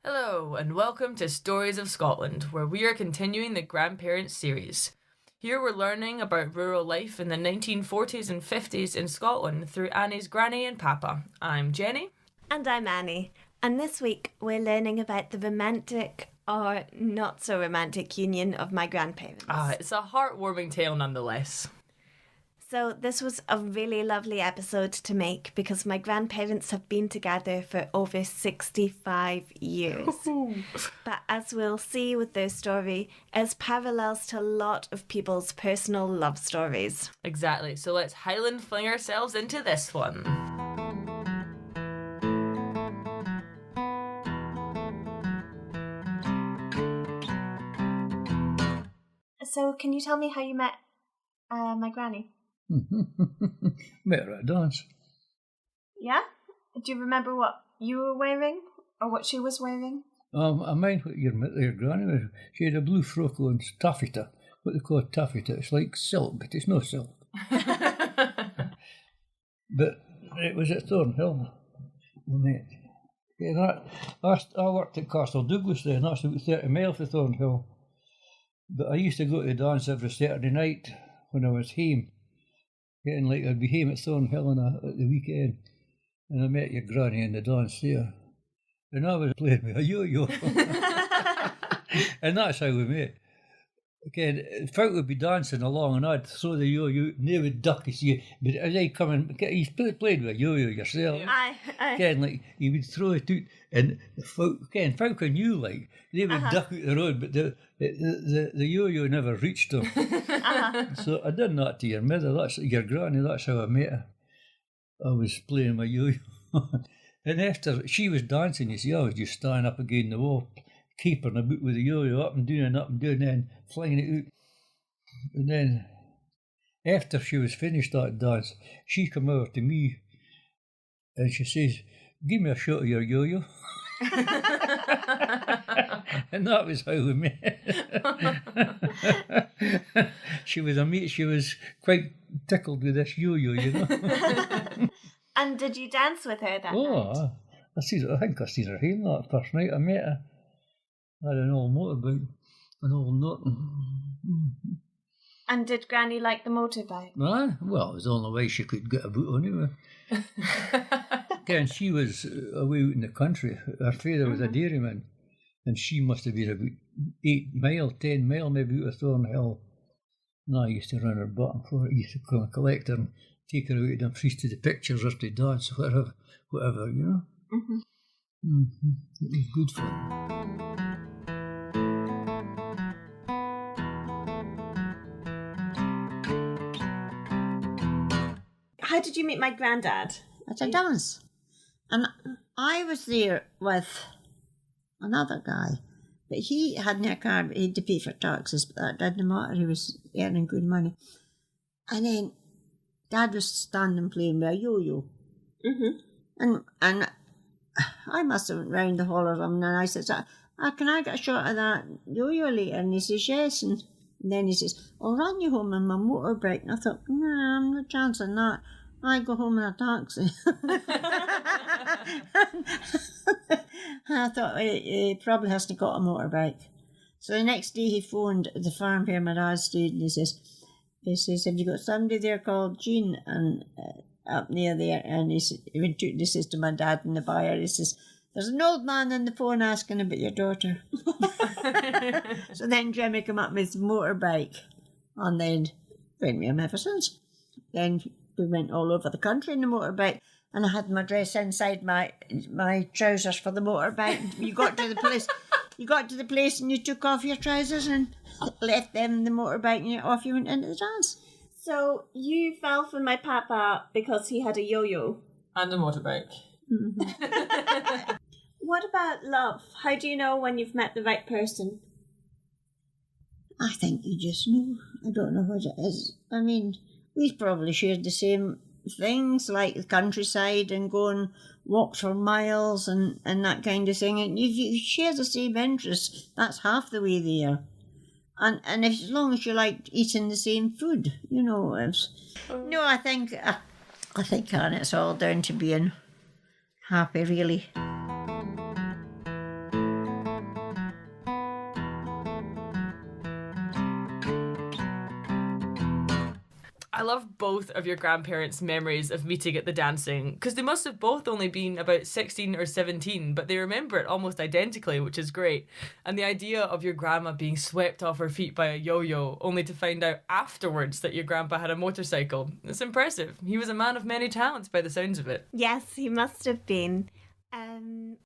Hello, and welcome to Stories of Scotland, where we are continuing the Grandparents series. Here we're learning about rural life in the 1940s and 50s in Scotland through Annie's granny and papa. I'm Jenny. And I'm Annie. And this week we're learning about the romantic or not so romantic union of my grandparents. It's a heartwarming tale nonetheless. So this was a really lovely episode to make because my grandparents have been together for over 65 years. But as we'll see with their story, it's parallels to a lot of people's personal love stories. Exactly, so let's Highland fling ourselves into this one. So can you tell me how you met my granny? Met her at a dance. Yeah? Do you remember what you were wearing or what she was wearing? I mind what your granny was. She had a blue frock on taffeta. What they call taffeta. It's like silk, but it's no silk. But it was at Thornhill we met. Yeah, I worked at Castle Douglas then. That's about 30 miles from Thornhill. But I used to go to the dance every Saturday night when I was home. Getting like I'd be home at Thornhill at the weekend, and I met your granny in the dance there, and I was playing with a yo-yo, and that's how we met. Again, folk would be dancing along, and I'd throw the yo-yo, and they would duck as you. But as I come in, you played with a yo-yo yourself. Aye. Again, like you would throw it out, and folk I knew, like they would duck out the road, but the yo-yo never reached them. So I done that to your mother. That's your granny. That's how I met her. I was playing my yo-yo, and after she was dancing, you see, I was just standing up against the wall, keeping about with the yo-yo up and down, then flinging it out. And then after she was finished that dance, she come over to me and she says, "Give me a shot of your yo-yo." And that was how we met. She was quite tickled with this yo-yo, you know. And did you dance with her that night? I think I seen her home that first night I met her. I had an old motorbike, an old nothing. And did Granny like the motorbike? Well, it was the only way she could get about anyway. Again, she was away out in the country. Her father was a dairyman, and she must have been about 10 mile maybe out of Thornhill. And I used to run her bottom for it. I used to come and collect her and take her out and priest to the pictures or to dance or whatever, you know. It was good fun. How did you meet my granddad? At a dance. And I was there with another guy, but he hadn't a car, but he had to pay for taxes, but that didn't matter, he was earning good money. And then Dad was standing playing with a yo-yo. And I must have went round the hall or something, and I said, can I get a shot of that yo-yo later? And he says, yes. And then he says, I'll run you home on my motorbike. And I thought, nah, I'm no chance on that. I go home in a taxi. I thought, he probably hasn't got a motorbike. So the next day he phoned the farm where my dad stayed, and he says, have you got somebody there called Jean and up near there? And he went to, this is to my dad and the buyer, he says, there's an old man on the phone asking about your daughter. So then Jimmy came up with his motorbike, and then went with him ever since. Then we went all over the country in the motorbike, and I had my dress inside my trousers for the motorbike. You got to the place and you took off your trousers and left them in the motorbike, and off you went into the dance. So you fell for my papa because he had a yo-yo? And a motorbike. What about love? How do you know when you've met the right person? I think you just know. I don't know what it is. I mean, we probably shared the same things, like the countryside and go and walk for miles and that kind of thing. And if you share the same interests, that's half the way there. And as long as you liked eating the same food, No, I think Anne, it's all down to being happy, really. I love both of your grandparents' memories of meeting at the dancing, because they must have both only been about 16 or 17, but they remember it almost identically, which is great. And the idea of your grandma being swept off her feet by a yo-yo, only to find out afterwards that your grandpa had a motorcycle. It's impressive. He was a man of many talents by the sounds of it. Yes, he must have been. And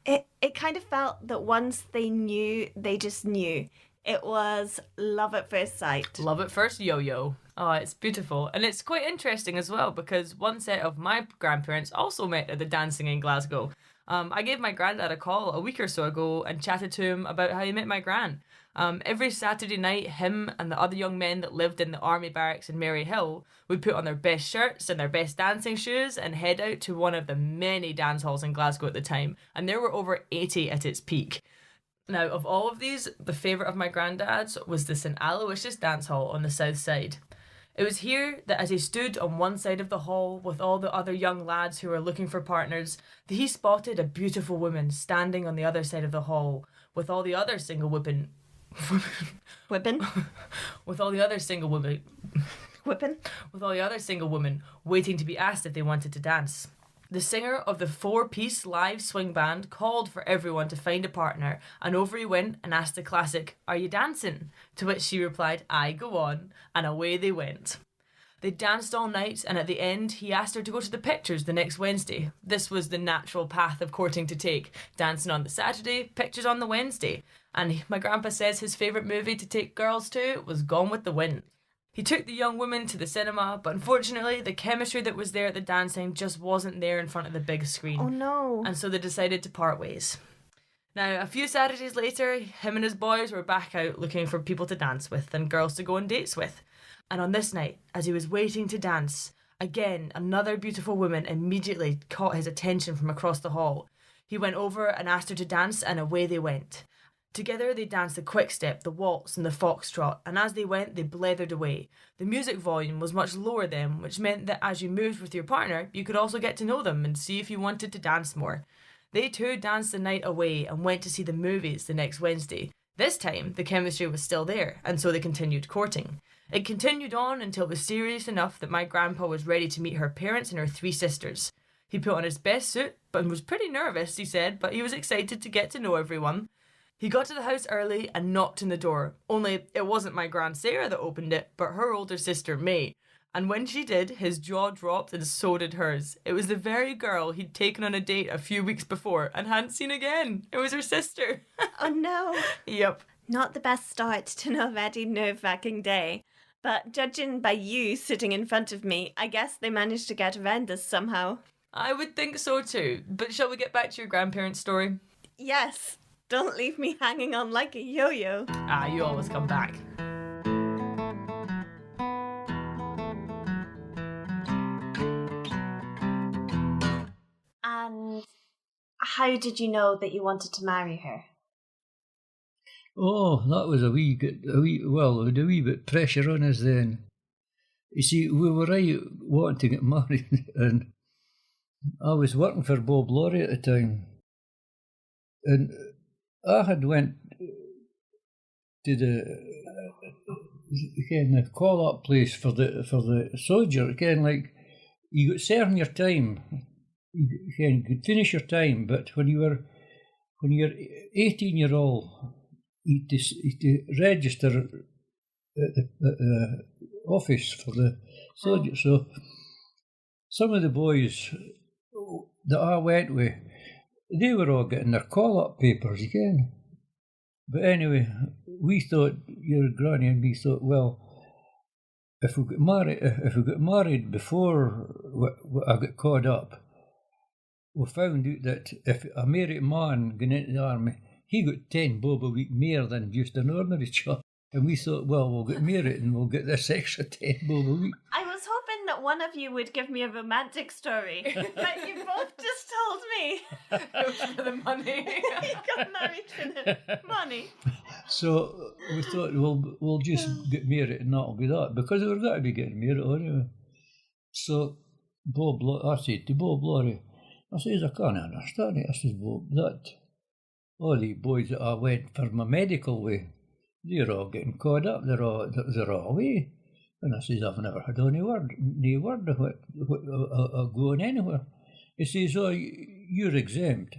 it kind of felt that once they knew, they just knew. It was love at first sight. Love at first yo-yo. Oh, it's beautiful. And it's quite interesting as well, because one set of my grandparents also met at the dancing in Glasgow. I gave my granddad a call a week or so ago and chatted to him about how he met my gran. Every Saturday night, him and the other young men that lived in the army barracks in Maryhill would put on their best shirts and their best dancing shoes and head out to one of the many dance halls in Glasgow at the time. And there were over 80 at its peak. Now, of all of these, the favourite of my granddad's was the St Aloysius dance hall on the south side. It was here that as he stood on one side of the hall with all the other young lads who were looking for partners, that he spotted a beautiful woman standing on the other side of the hall with all the other single women... Whipping? with all the other single women... Whipping? With all the other single women waiting to be asked if they wanted to dance. The singer of the 4-piece live swing band called for everyone to find a partner, and over he went and asked the classic, "Are you dancing?" To which she replied, "Aye, go on," and away they went. They danced all night, and at the end, he asked her to go to the pictures the next Wednesday. This was the natural path of courting to take. Dancing on the Saturday, pictures on the Wednesday. And my grandpa says his favourite movie to take girls to was Gone with the Wind. He took the young woman to the cinema, but unfortunately, the chemistry that was there at the dancing just wasn't there in front of the big screen. Oh no. And so they decided to part ways. Now, a few Saturdays later, him and his boys were back out looking for people to dance with and girls to go on dates with. And on this night, as he was waiting to dance, again, another beautiful woman immediately caught his attention from across the hall. He went over and asked her to dance, and away they went. Together they danced the quick-step, the waltz and the foxtrot, and as they went they blethered away. The music volume was much lower then, which meant that as you moved with your partner, you could also get to know them and see if you wanted to dance more. They too danced the night away and went to see the movies the next Wednesday. This time, the chemistry was still there, and so they continued courting. It continued on until it was serious enough that my grandpa was ready to meet her parents and her 3 sisters. He put on his best suit, but was pretty nervous, he said, but he was excited to get to know everyone. He got to the house early and knocked on the door, only it wasn't my Gran Sarah that opened it, but her older sister May. And when she did, his jaw dropped and so did hers. It was the very girl he'd taken on a date a few weeks before and hadn't seen again. It was her sister. Oh no. Yep. Not the best start to an already nerve-wracking day. But judging by you sitting in front of me, I guess they managed to get around this somehow. I would think so too. But shall we get back to your grandparents' story? Yes. Don't leave me hanging on like a yo-yo. Ah, you always come back. And how did you know that you wanted to marry her? Oh, that was a wee bit pressure on us then. You see, we were right wanting to get married, and I was working for Bob Laurie at the time, and I had went to the call-up place for the soldier. Again, like you got serving your time, you could finish your time, but when you're 18-year-old, you to register at the office for the soldier. So some of the boys that I went with, they were all getting their call-up papers again. But anyway, we thought, your granny and me thought, well, if we got married before I got called up, we found out that if a married man going into the army, he got 10 bob a week more than just an ordinary job. And we thought, well, we'll get married and we'll get this extra 10 bob a week. I was hoping that that one of you would give me a romantic story, but you both just told me It was for the money. you got married for the money. So we thought, we'll just get married and that'll be that, because we were going to be getting married anyway. So I said to Bob Laurie, I says, I can't understand it. I says, Bob, that all the boys that I went for my medical way, they're all getting caught up. They're all away. And I says, I've never had any word of it going anywhere. He says, oh, you're exempt.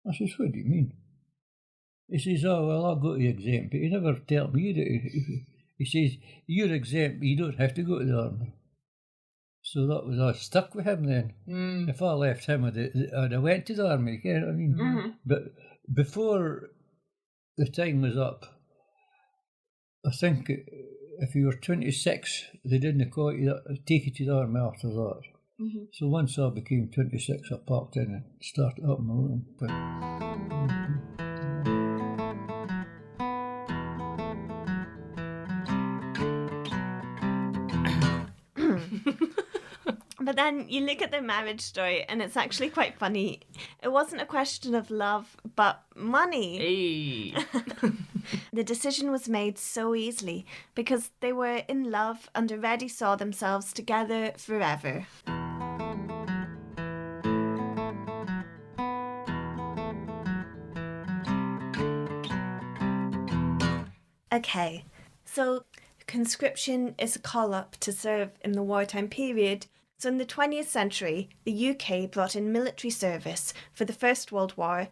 I says, what do you mean? He says, oh, well, I'll go to exempt. But he never tell me that. He says, you're exempt, you don't have to go to the army. So that was, I stuck with him then. If I left him, I'd have went to the army, you know what I mean? Mm-hmm. But before the time was up, I think if you were 26, they didn't take you to the army after that. Mm-hmm. So once I became 26, I parked in and started up my own. But then you look at their marriage story and it's actually quite funny. It wasn't a question of love, but money. Hey. The decision was made so easily because they were in love and already saw themselves together forever. Okay, so conscription is a call-up to serve in the wartime period. So in the 20th century, the UK brought in military service for the First World War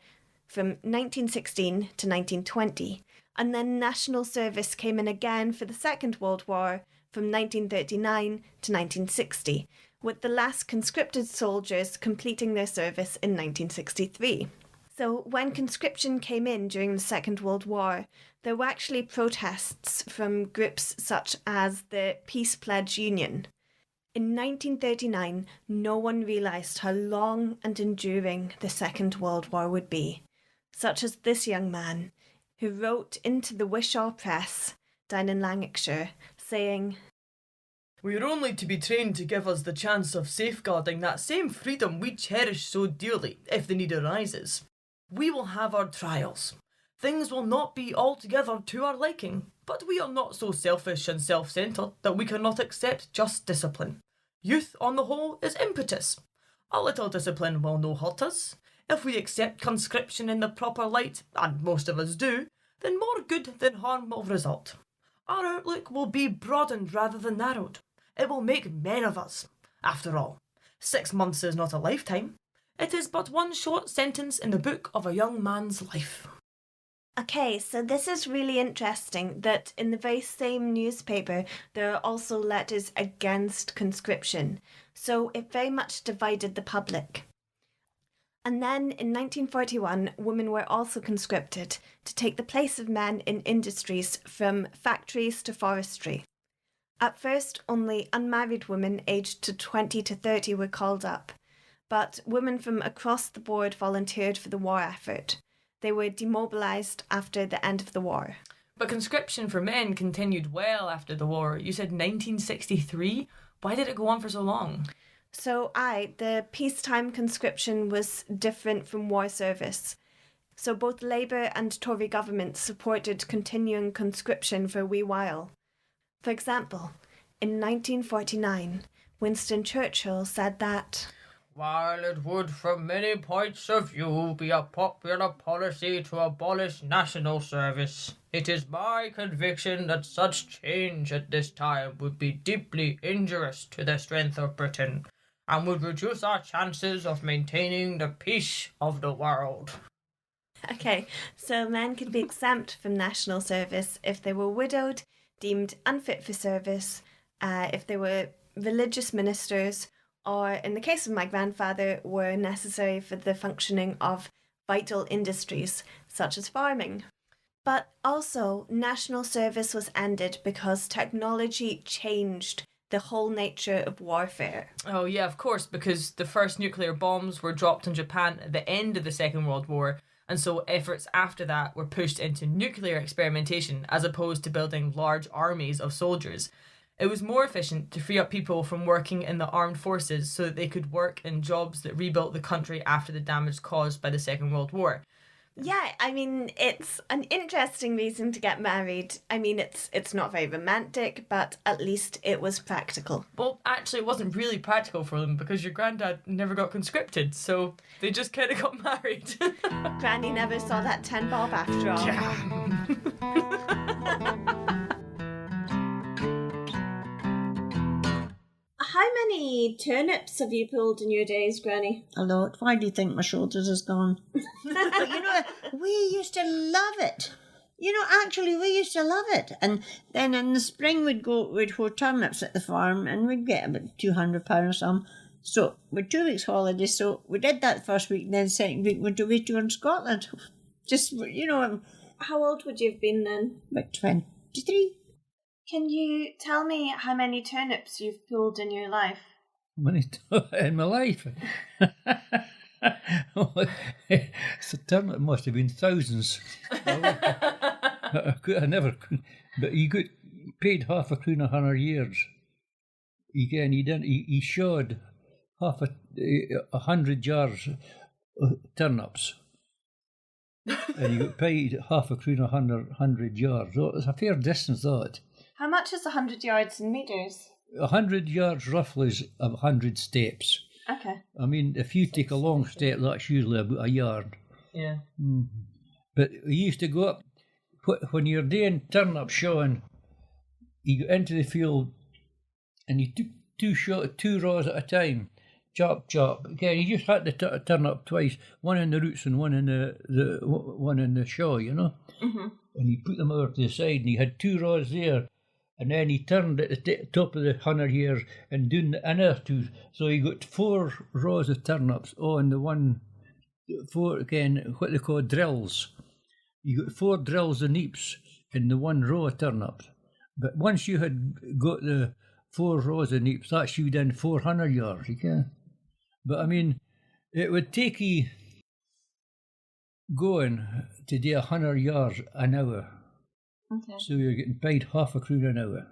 from 1916 to 1920. And then national service came in again for the Second World War from 1939 to 1960, with the last conscripted soldiers completing their service in 1963. So when conscription came in during the Second World War, there were actually protests from groups such as the Peace Pledge Union. In 1939, no one realised how long and enduring the Second World War would be, such as this young man, who wrote into the Wishaw Press down in Lanarkshire, saying, We are only to be trained to give us the chance of safeguarding that same freedom we cherish so dearly, if the need arises. We will have our trials. Things will not be altogether to our liking, but we are not so selfish and self-centred that we cannot accept just discipline. Youth, on the whole, is impetus. A little discipline will no hurt us. If we accept conscription in the proper light, and most of us do, then more good than harm will result. Our outlook will be broadened rather than narrowed. It will make men of us. After all, 6 months is not a lifetime. It is but one short sentence in the book of a young man's life. Okay, so this is really interesting that in the very same newspaper there are also letters against conscription. So it very much divided the public. And then in 1941, women were also conscripted to take the place of men in industries from factories to forestry. At first, only unmarried women aged to 20 to 30 were called up, but women from across the board volunteered for the war effort. They were demobilised after the end of the war. But conscription for men continued well after the war. You said 1963? Why did it go on for so long? So the peacetime conscription was different from war service. So both Labour and Tory governments supported continuing conscription for a wee while. For example, in 1949, Winston Churchill said that, While it would from many points of view be a popular policy to abolish national service, it is my conviction that such change at this time would be deeply injurious to the strength of Britain and would reduce our chances of maintaining the peace of the world. okay, so men could be exempt from national service if they were widowed, deemed unfit for service, if they were religious ministers, or in the case of my grandfather, were necessary for the functioning of vital industries, such as farming. But also, national service was ended because technology changed the whole nature of warfare. Oh yeah, of course, because the first nuclear bombs were dropped in Japan at the end of the Second World War, and so efforts after that were pushed into nuclear experimentation as opposed to building large armies of soldiers. It was more efficient to free up people from working in the armed forces so that they could work in jobs that rebuilt the country after the damage caused by the Second World War. Yeah, I mean, it's an interesting reason to get married. I mean, it's not very romantic, but at least it was practical. Well, actually, it wasn't really practical for them because your granddad never got conscripted, so they just kind of got married. Granny never saw that 10 bob after all. How many turnips have you pulled in your days, Granny? A lot. Why do you think my shoulders is gone? But you know, we used to love it. You know, actually, we used to love it. And then in the spring, we'd hoe turnips at the farm, and we'd get about £200 or something. So, with 2 weeks' holiday, so we did that the first week, and then the second week, we went to in Scotland. Just, you know, How old would you have been then? about 23. Can you tell me how many turnips you've pulled in your life? In my life. So turnip must have been thousands. I never could. But he got paid half a croon 100 years. He showed 100 jars of turnips. And he got paid half a croon 100 yards. So it's a fair distance, that. How much is 100 yards in metres? 100 yards roughly is 100 steps. Okay. I mean, if you take a long step, that's usually about a yard. Yeah. But he used to go up, when you're doing turnip showing, he got into the field and he took two rows at a time. Chop, chop. Again, he just had to turn up twice, one in the roots and one in the shaw, you know. Mm-hmm. And he put them over to the side, and he had 2 rows there, and then he turned at the top of the 100 years and doing the inner 2. So he got 4 rows of turnips. Oh, and what they call drills. You got 4 drills of neeps in the 1 row of turnips. But once you had got the 4 rows of neeps, that's you done 400 yards, okay? But I mean, it would take you going to do 100 yards an hour. Okay. So you're getting paid half a croon an hour.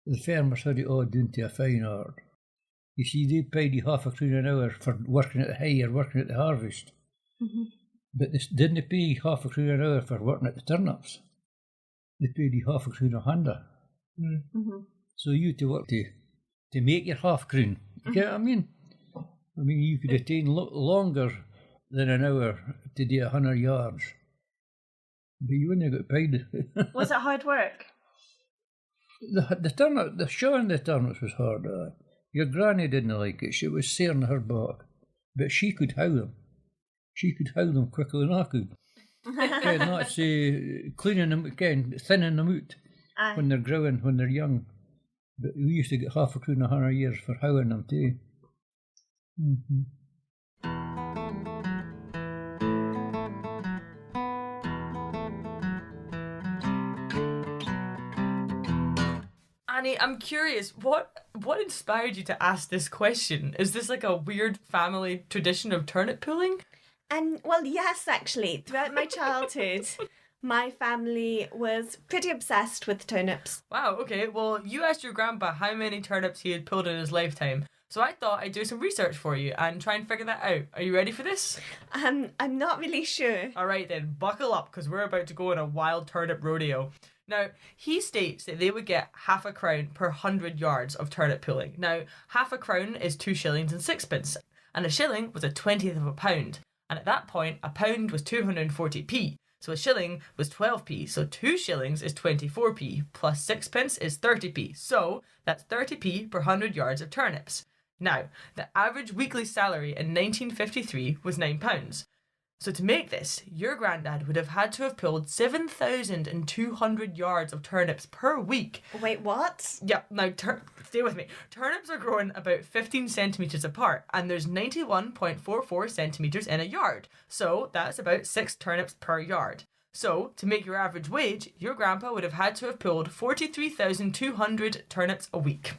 The farmers had it all done to a fine art. You see, they paid you half a croon an hour for working at the hay or working at the harvest. Mm-hmm. But they didn't pay you half a croon an hour for working at the turnips. They paid you half a croon a hundred. Mm-hmm. So you had to work to make your half croon. You get what I mean? I mean, you could attain longer than an hour to do 100 yards. But you wouldn't have got paid. Was it hard work? The showing the turnips was hard. Your granny didn't like it. She was searing her back. But she could hoe them. She could hoe them quicker than I could. That's cleaning them, thinning them out when they're growing, when they're young. But we used to get half a croon 100 years for hoeing them too. Mm-hmm. Annie, I'm curious, what inspired you to ask this question? Is this like a weird family tradition of turnip pulling? Well, yes, actually. Throughout my childhood, my family was pretty obsessed with turnips. Wow, okay. Well, you asked your grandpa how many turnips he had pulled in his lifetime. So I thought I'd do some research for you and try and figure that out. Are you ready for this? I'm not really sure. All right then, buckle up because we're about to go on a wild turnip rodeo. Now, he states that they would get half a crown per 100 yards of turnip pulling. Now, half a crown is 2 shillings and 6pence, and a shilling was a 20th of a pound. And at that point, a pound was 240p. So a shilling was 12p. So 2 shillings is 24p, plus 6pence is 30p. So that's 30p per 100 yards of turnips. Now, the average weekly salary in 1953 was £9. So to make this, your granddad would have had to have pulled 7,200 yards of turnips per week. Wait, what? Yeah, now stay with me. Turnips are growing about 15 centimetres apart, and there's 91.44 centimetres in a yard. So that's about 6 turnips per yard. So, to make your average wage, your grandpa would have had to have pulled 43,200 turnips a week.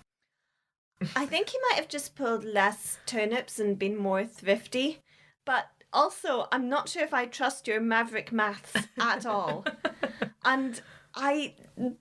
I think he might have just pulled less turnips and been more thrifty, but also, I'm not sure if I trust your maverick maths at all. And I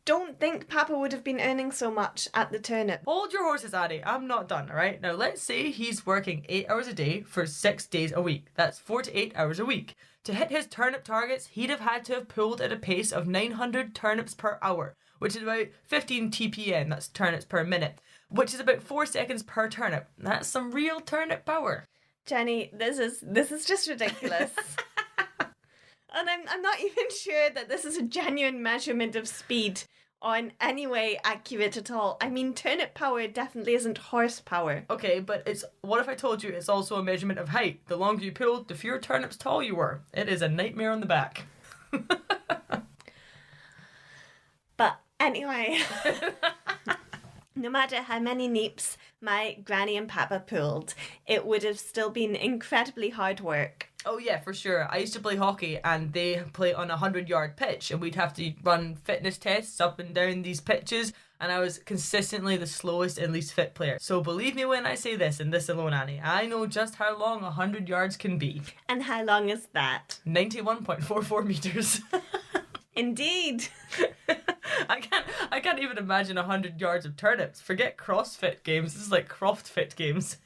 don't think Papa would have been earning so much at the turnip. Hold your horses, Addy. I'm not done, alright? Now, let's say he's working 8 hours a day for 6 days a week. That's 4 to 8 hours a week. To hit his turnip targets, he'd have had to have pulled at a pace of 900 turnips per hour, which is about 15 TPN, that's turnips per minute, which is about 4 seconds per turnip. That's some real turnip power. Jenny, this is just ridiculous. And I'm not even sure that this is a genuine measurement of speed or in any way accurate at all. I mean, turnip power definitely isn't horsepower. Okay, but what if I told you it's also a measurement of height? The longer you pulled, the fewer turnips tall you were. It is a nightmare on the back. But anyway, no matter how many neeps my granny and papa pulled, it would have still been incredibly hard work. Oh yeah, for sure. I used to play hockey and they play on a 100-yard pitch and we'd have to run fitness tests up and down these pitches and I was consistently the slowest and least fit player. So believe me when I say this, and this alone, Annie, I know just how long 100 yards can be. And how long is that? 91.44 meters. Indeed. I can't even imagine 100 yards of turnips. Forget CrossFit games. This is like CroftFit games.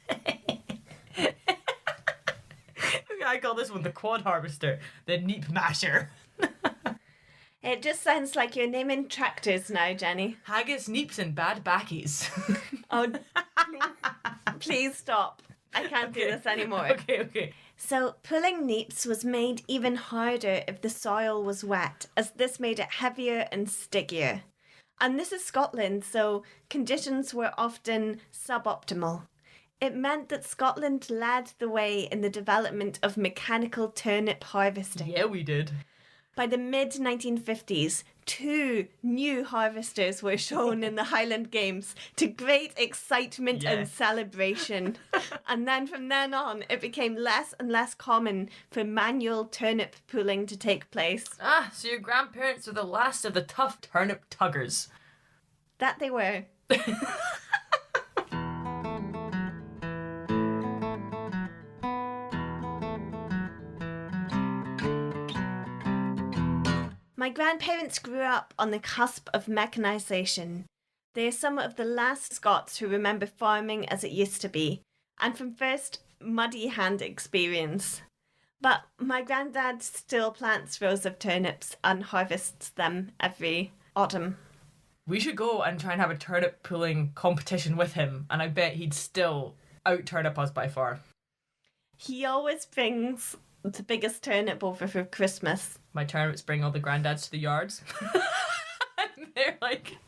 I call this one the quad harvester, the neep masher. It just sounds like you're naming tractors now, Jenny. Haggis, neeps, and bad backies. Oh, please stop. I can't do this anymore. Okay. So, pulling neeps was made even harder if the soil was wet, as this made it heavier and stickier. And this is Scotland, so conditions were often suboptimal. It meant that Scotland led the way in the development of mechanical turnip harvesting. Yeah, we did. By the mid-1950s, 2 new harvesters were shown in the Highland Games to great excitement and celebration. And then from then on, it became less and less common for manual turnip pulling to take place. Ah, so your grandparents were the last of the tough turnip tuggers. That they were. My grandparents grew up on the cusp of mechanisation. They are some of the last Scots who remember farming as it used to be, and from first muddy hand experience. But my granddad still plants rows of turnips and harvests them every autumn. We should go and try and have a turnip pulling competition with him, and I bet he'd still out-turnip us by far. He always brings the biggest turnip over for Christmas. My turnips bring all the granddads to the yards. And they're like,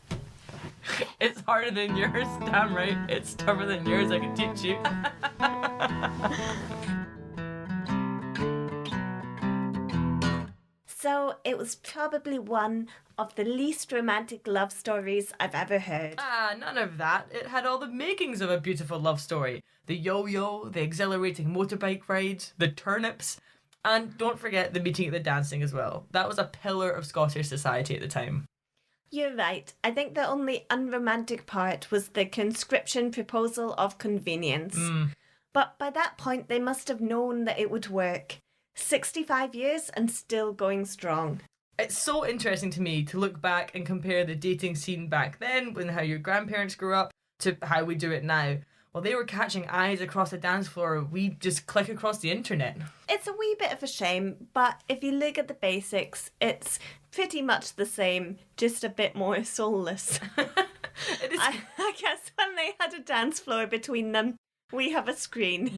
it's harder than yours. Damn right, it's tougher than yours. I can teach you. So it was probably one of the least romantic love stories I've ever heard. Ah, none of that. It had all the makings of a beautiful love story. The yo-yo, the exhilarating motorbike rides, the turnips, and don't forget the meeting at the dancing as well. That was a pillar of Scottish society at the time. You're right. I think the only unromantic part was the conscription proposal of convenience. But by that point, they must have known that it would work. 65 years and still going strong. It's so interesting to me to look back and compare the dating scene back then and how your grandparents grew up to how we do it now. While they were catching eyes across the dance floor, we just click across the internet. It's a wee bit of a shame, but if you look at the basics, it's pretty much the same, just a bit more soulless. It is. I guess when they had a dance floor between them, we have a screen.